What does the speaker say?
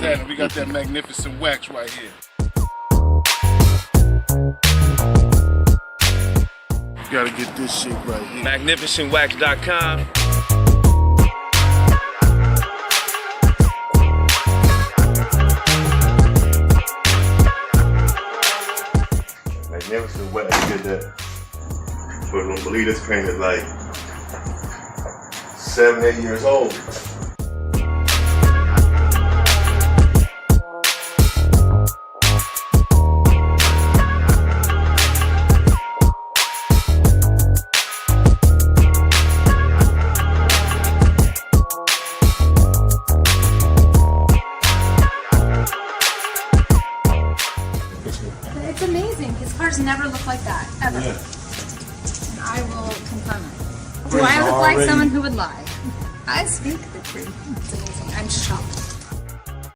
that, and we got that magnificent wax right here. You gotta get this shit right here. Magnificentwax.com. Magnificent Wax did that. But don't believe this paint is like 7, 8 years old. It's amazing. His cars never look like that, ever. Yeah. And I will confirm it. Do I look like someone who would lie? I speak the truth. It's amazing. I'm shocked.